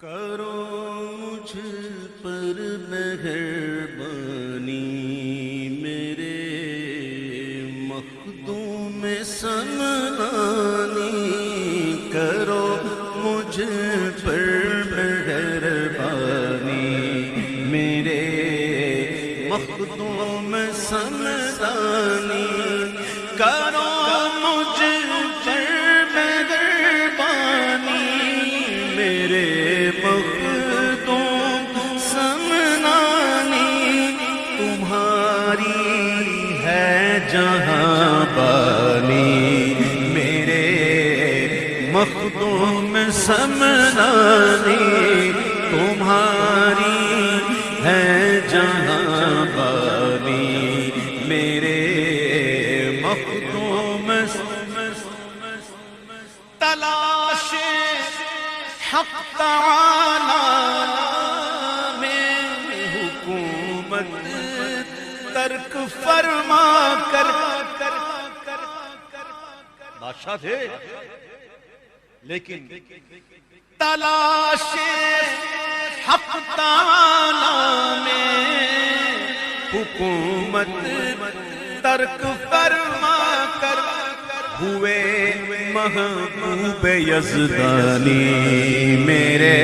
کرو مجھ پر مہربانی میرے مخدوم سمنانی، کرو مجھ پر مہربانی میرے مخدوم سمنانی، کرو مجھ پر مہربانی میرے مخدوم سمنانی، تمہاری ہے جہاں بانی میرے مخدوم سمنانی، تمہاری ہے جہاں بانی میرے مخدوم تلاش حق تعالی میں حکومت ترک فرما کر، بادشاہ تھے لیکن تلاش حق تعالی میں حکومت ترک فرما کر، ہوئے محبوب یزدانی میرے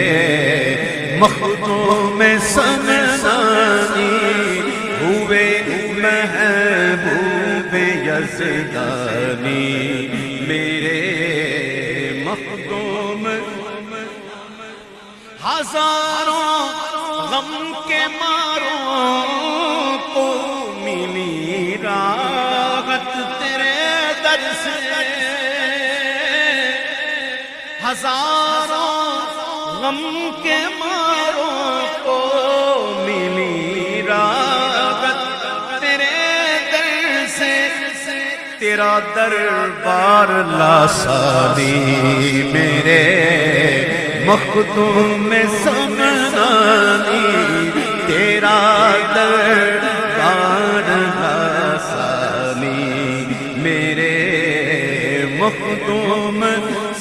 مخدوم سمنانی، ہوئے محبوب یزدانی میرے مخدوم، ہزاروں غم کے ماروں کو ملی راحت تیرے در سے، ہزاروں غم کے ماروں کو ملی راحت تیرے در سے، تیرا دربار لاسانی میرے مخدوم سمنانی، تیرا دربار لاسانی میرے مخدوم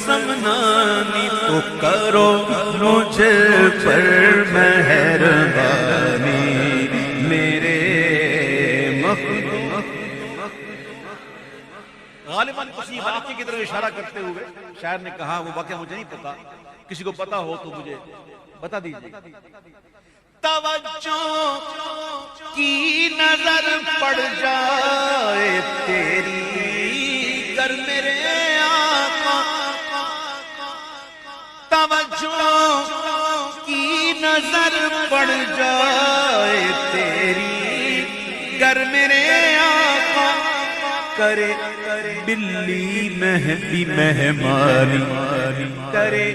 سمنانی، تو کرو مجھ پر مہربانی میرے مخدوم۔ غالباً کسی واقعے کی طرف اشارہ کرتے ہوئے شاعر نے کہا، وہ واقعہ مجھے نہیں پتا، کسی کو پتا ہو تو مجھے بتا دیجیے۔ توجہ کی نظر پڑ جائے تیری گر میرے آقا، توجہ کی نظر پڑ جائے تیری گر میرے آقا، کرے بلی بھی مہمانی، کرے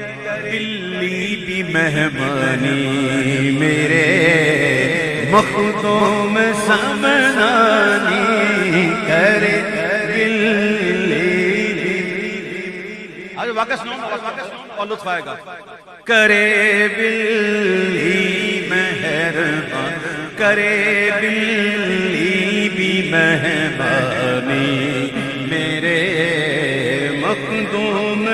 بلی بھی مہمانی میرے مخدوم سمنانی، کرے بلی، آج واقعہ سنو اور لطف آئے گا، کرے بلی مہربان، کرے بلی بھی مہربانی میرے مخدوم۔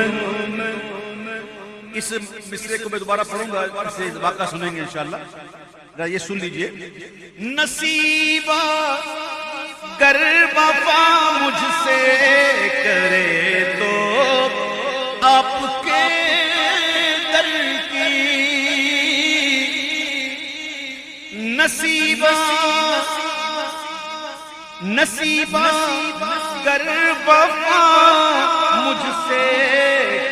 اس مصرے کو میں دوبارہ پڑھوں گا، اسے واقعہ سنیں گے انشاءاللہ، یہ سن لیجئے۔ نصیبہ گر وفا مجھ سے کرے تو آپ کے در کی، نصیبہ گر وفا مجھ سے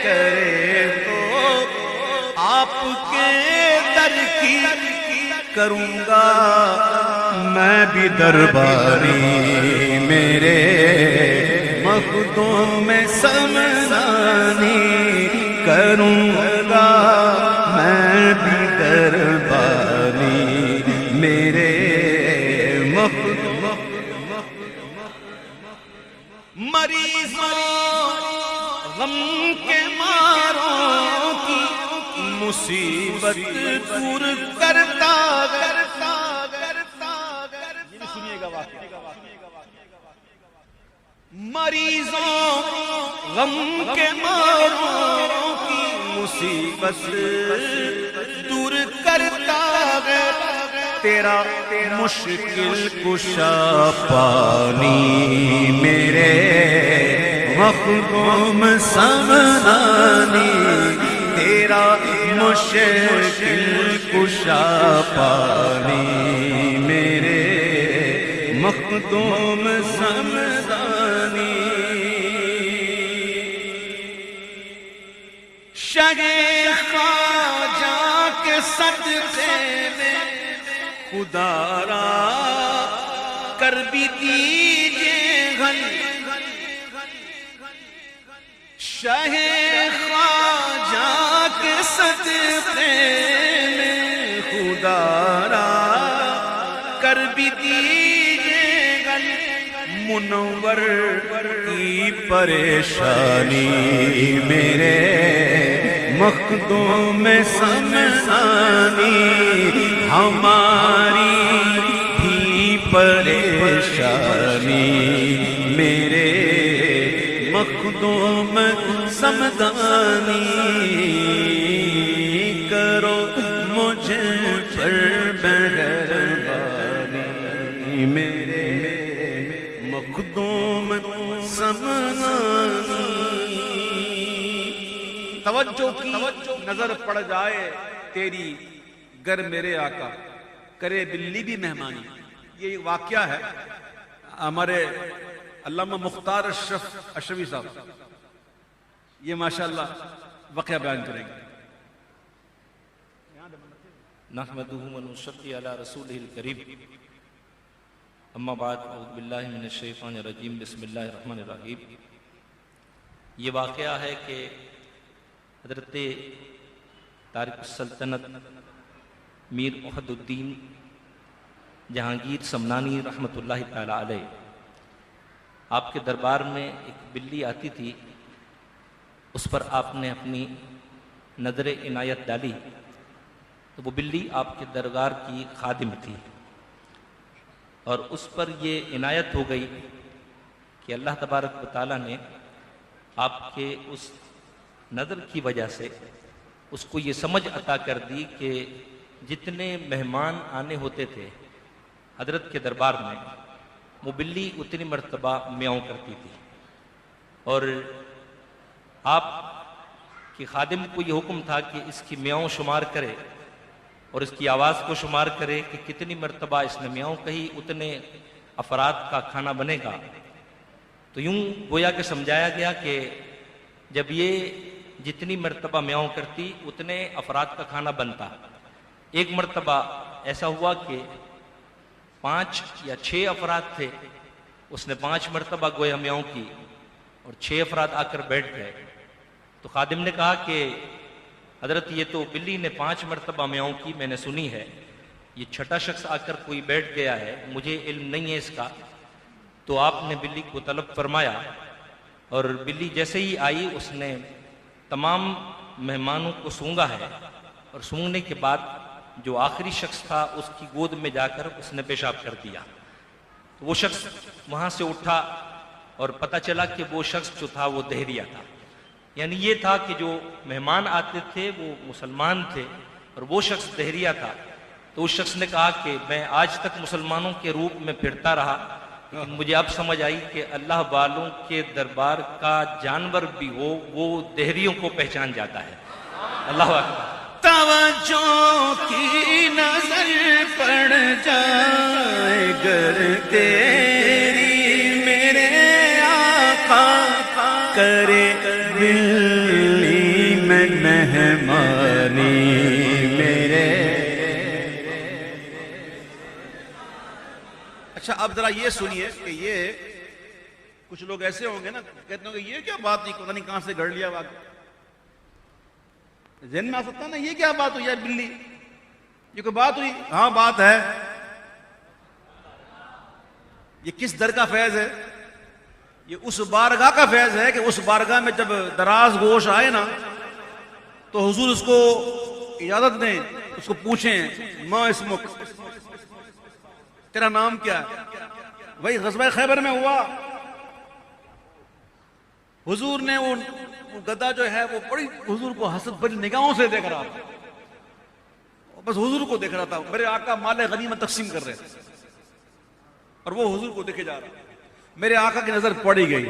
کرے تو آپ کے در کی، کروں گا میں بھی درباری میرے مخدوم سمنانی، کروں گا میں بھی درباری میرے مخدوم۔ مریضوں غم کے ماروں کی مصیبت دور کرتا، سنیے گا واقعہ، مریضوں غم کے ماروں کی مصیبت تیرا مشکل کشا پانی میرے مخدوم سمدانی، تیرا مشکل کشا پانی میرے مخدوم سمدانی، شہ خواجہ کے صدقے میں خدا را کر بھی دیجئے حل، شہ خواجہ کے صدقے میں خدا را کر بھی دیجئے حل، منور کی پریشانی میرے مخدوم سمدانی، ہماری بھی پریشانی میرے مخدوم سمدانی، کرو مجھ پر مہربانی میرے مخدوم سمدانی۔ توجہ کی نظر پڑ جائے تیری گر میرے آقا، کرے بلی بھی مہمانی۔ یہ واقعہ ہے ہمارے علامہ مختار اشرف اشرفی صاحب، یہ ماشاءاللہ واقعہ بیان کریں گے۔ نحمدہ ونصلی علی رسولہ الکریم، اما بعد، اعوذ باللہ من الشیطان الرجیم، بسم اللہ الرحمن الرحیم۔ یہ واقعہ ہے کہ حضرت تارک السلطنت میر احد الدین جہانگیر سمنانی رحمۃ اللہ تعالی علیہ، آپ کے دربار میں ایک بلی آتی تھی، اس پر آپ نے اپنی نظر عنایت ڈالی تو وہ بلی آپ کے دربار کی خادم تھی، اور اس پر یہ عنایت ہو گئی کہ اللہ تبارک و تعالیٰ نے آپ کے اس نظر کی وجہ سے اس کو یہ سمجھ عطا کر دی کہ جتنے مہمان آنے ہوتے تھے حضرت کے دربار میں، وہ بلی اتنی مرتبہ میاؤں کرتی تھی، اور آپ کے خادم کو یہ حکم تھا کہ اس کی میاؤں شمار کرے اور اس کی آواز کو شمار کرے کہ کتنی مرتبہ اس نے میاؤں کہی اتنے افراد کا کھانا بنے گا۔ تو یوں گویا کہ سمجھایا گیا کہ جب یہ جتنی مرتبہ میاؤں کرتی اتنے افراد کا کھانا بنتا۔ ایک مرتبہ ایسا ہوا کہ 5 یا 6 افراد تھے، اس نے 5 مرتبہ گویا میاؤں کی اور 6 افراد آ کر بیٹھ گئے، تو خادم نے کہا کہ حضرت یہ تو بلی نے 5 مرتبہ میاؤں کی میں نے سنی ہے، یہ چھٹا شخص آ کر کوئی بیٹھ گیا ہے، مجھے علم نہیں ہے اس کا۔ تو آپ نے بلی کو طلب فرمایا، اور بلی جیسے ہی آئی اس نے تمام مہمانوں کو سونگا ہے، اور سونگنے کے بعد جو آخری شخص تھا اس کی گود میں جا کر اس نے پیشاب کر دیا۔ تو وہ شخص وہاں سے اٹھا اور پتہ چلا کہ وہ شخص جو تھا وہ دہریہ تھا، یعنی یہ تھا کہ جو مہمان آتے تھے وہ مسلمان تھے اور وہ شخص دہریہ تھا۔ تو اس شخص نے کہا کہ میں آج تک مسلمانوں کے روپ میں پھرتا رہا، لیکن مجھے اب سمجھ آئی کہ اللہ والوں کے دربار کا جانور بھی ہو وہ دہریوں کو پہچان جاتا ہے۔ اللہ اکبر۔ توجہ کی نظر پڑ جائے گر تیری میرے آقا، کرے بلی میں مہمانی میرے۔ اچھا اب ذرا یہ سنیے کہ یہ کچھ لوگ ایسے ہوں گے نا کہتے ہیں کہ یہ کیا بات نہیں، پتہ نہیں کہاں سے گھڑ لیا واقعہ، ذہن میں آ سکتا ہے نا یہ کیا بات ہوئی یار بلی، یہ کوئی بات ہوئی؟ ہاں بات ہے۔ یہ کس در کا فیض ہے؟ یہ اس بارگاہ کا فیض ہے کہ اس بارگاہ میں جب دراز گوش آئے نا تو حضور اس کو اجازت دیں، اس کو پوچھیں ما اسمک، تیرا نام کیا ہے؟ وہی غزوہ خیبر میں ہوا، حضور نے وہ گدھا جو ہے وہ بڑی حضور کو حسد بھری نگاہوں سے دیکھ رہا تھا، بس حضور کو دیکھ رہا تھا. میرے آقا مال غنیمت تقسیم کر رہے تھے اور وہ حضور کو دیکھے جا رہا. میرے آقا کی نظر پڑی گئی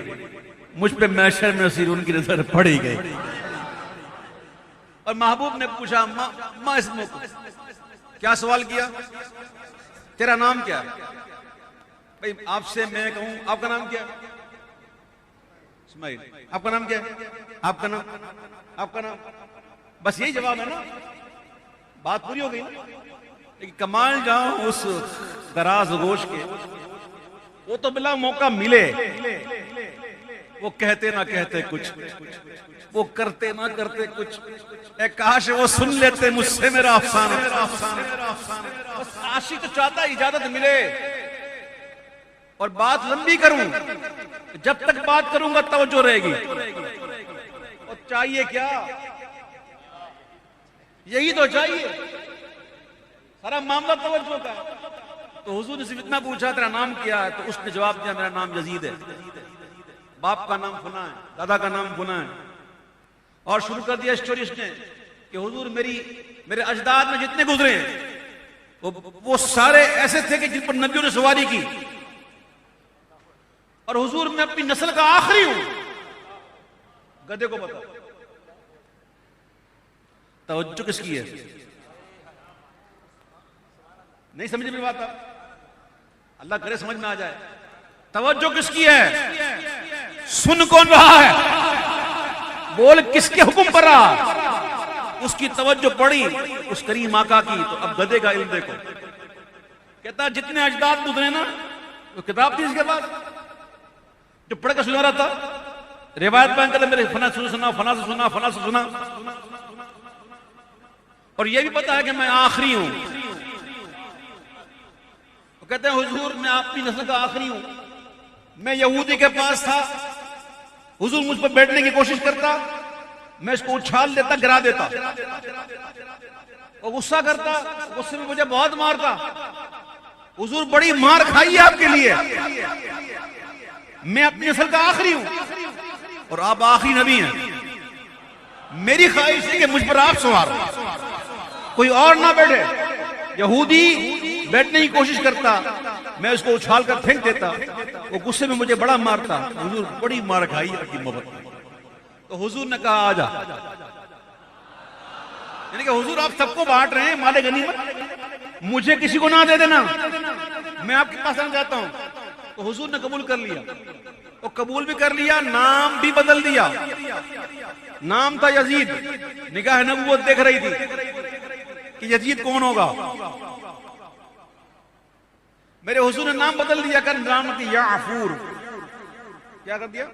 مجھ پہ محشر میں اسیر ان کی نظر پڑی گئی. اور محبوب نے پوچھا ما اسمک, کیا سوال کیا؟ تیرا نام کیا ہے؟ بھئی آپ سے میں کہوں آپ کا نام کیا ہے؟ اسماعیل. آپ کا نام کیا ہے؟ آپ کا نام بس یہی جواب ہے نا, بات پوری ہو گئی. لیکن کمال جاؤں اس دراز گوش کے, وہ تو بلا موقع ملے وہ کہتے نہ کہتے کچھ, وہ کرتے نہ کرتے کچھ. اے کاش وہ سن لیتے مجھ سے میرا افسانہ. بس عاشق تو چاہتا اجازت ملے اور بات لمبی کروں, جب تک بات کروں گا توجہ رہے گی. اور چاہیے کیا, یہی تو چاہیے, سارا معاملہ توجہ کا. تو حضور نے صرف اتنا پوچھا تیرا نام کیا ہے؟ تو اس نے جواب دیا میرا نام یزید ہے, باپ کا نام فلاں ہے, دادا کا نام فلاں ہے. اور شروع کر دیا اسٹوری اس نے کہ حضور میرے اجداد میں جتنے گزرے ہیں وہ سارے ایسے تھے کہ جن پر نبیوں نے سواری کی, اور حضور میں اپنی نسل کا آخری ہوں. گدھے کو بتا توجہ کس کی ہے؟ نہیں سمجھ میں بات, اللہ کرے سمجھ میں آ جائے. توجہ کس کی ہے؟ سن کون رہا ہے, بول کس کے حکم پر رہا, اس کی توجہ پڑی اس کریم آقا کی. تو اب گدھے کا علم دیکھو, کہتا جتنے اجداد گزرے نا, وہ کتاب تھی اس کے بعد جو پڑھ کے سنا رہا تھا, روایت بیان کرتا میرے فنا سے سنا, فنا سے سنا, فنا سے سنا, اور یہ بھی پتا ہے کہ میں آخری ہوں. وہ کہتے ہیں حضور میں آپ کی نسل کا آخری ہوں. میں یہودی کے پاس تھا, حضور مجھ پر بیٹھنے کی کوشش کرتا, میں اس کو اچھال دیتا, گرا دیتا, وہ غصہ کرتا, غصے میں مجھے بہت مارتا. حضور بڑی مار کھائی ہے آپ کے لیے, میں اپنی نسل کا آخری ہوں اور آپ آخری نبی ہیں. میری خواہش ہے کہ مجھ پر آپ سوار ہو, کوئی اور نہ بیٹھے. یہودی بیٹھنے کی کوشش کرتا, میں اس کو اچھال کر پھینک دیتا, وہ غصے میں مجھے بڑا مارتا. حضور بڑی مار کھائی اپنی محبت. تو حضور نے کہا آجا, یعنی کہ حضور آپ سب کو بانٹ رہے ہیں مال غنیمت, مجھے کسی کو نہ دے دینا, میں آپ کے پاس آنا چاہتا ہوں. تو حضور نے قبول کر لیا, وہ قبول بھی کر لیا, نام بھی بدل دیا. نام تھا یزید, نگاہ نبوت دیکھ رہی تھی کہ یزید کون ہوگا. میرے حضور نے نام بدل دیا کر نام کی یعفور. کیا کر دیا؟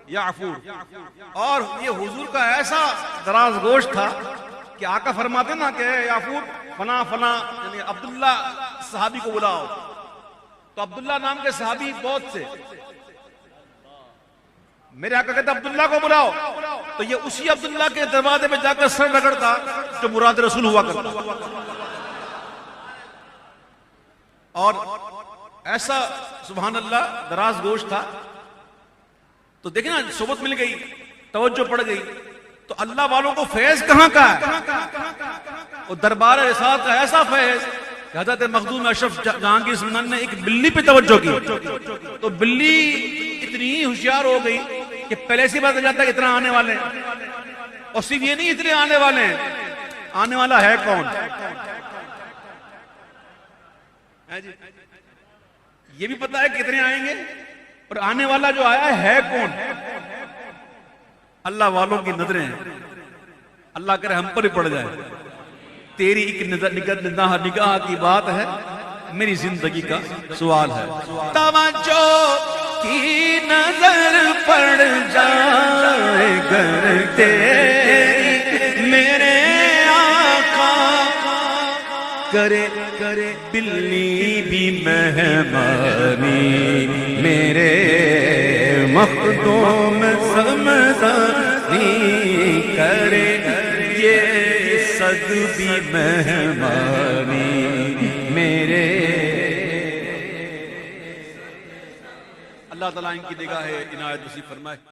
یعفور. اور یہ حضور کا ایسا دراز گوشت تھا کہ آقا فرماتے نا کہ یعفور فنا فنا, یعنی عبداللہ صحابی کو بلاؤ. تو عبداللہ نام کے صحابی بہت سے, میرے آقا کہتا عبداللہ کو بلاؤ, تو یہ اسی عبداللہ کے دروازے پہ جا کر سر رگڑتا جو مراد رسول ہوا کرتا. اور ایسا سبحان اللہ دراز گوشت تھا. تو دیکھیں نا, صحبت مل گئی, توجہ پڑ گئی, تو اللہ والوں کو فیض کہاں کا ہے؟ وہ دربار رسالت کا ایسا فیض کہ حضرت مخدوم اشرف جہانگیر سلطان نے ایک بلی پہ توجہ کی, تو بلی اتنی ہوشیار ہو گئی کہ پہلے سے بات جاتا ہے اتنا آنے والے ہیں. اور صرف یہ نہیں اتنے آنے والے ہیں, آنے والا ہے کون, یہ بھی پتا ہے کتنے آئیں گے, اور آنے والا جو آیا ہے کون. اللہ والوں کی نظریں, اللہ کرے ہم پر ہی پڑ جائے. تیری ایک نگاہ کی بات ہے, میری زندگی کا سوال ہے. توجہ کی نظر پڑ جائے گر تیری میرے آقا, کرے کرے بلی بھی مہمانی میرے مخدوم سمدانی, کرے یہ صد بھی مہمانی میرے. اللہ تعالیٰ ان کی نگاہ عنایت نصیب فرمائے.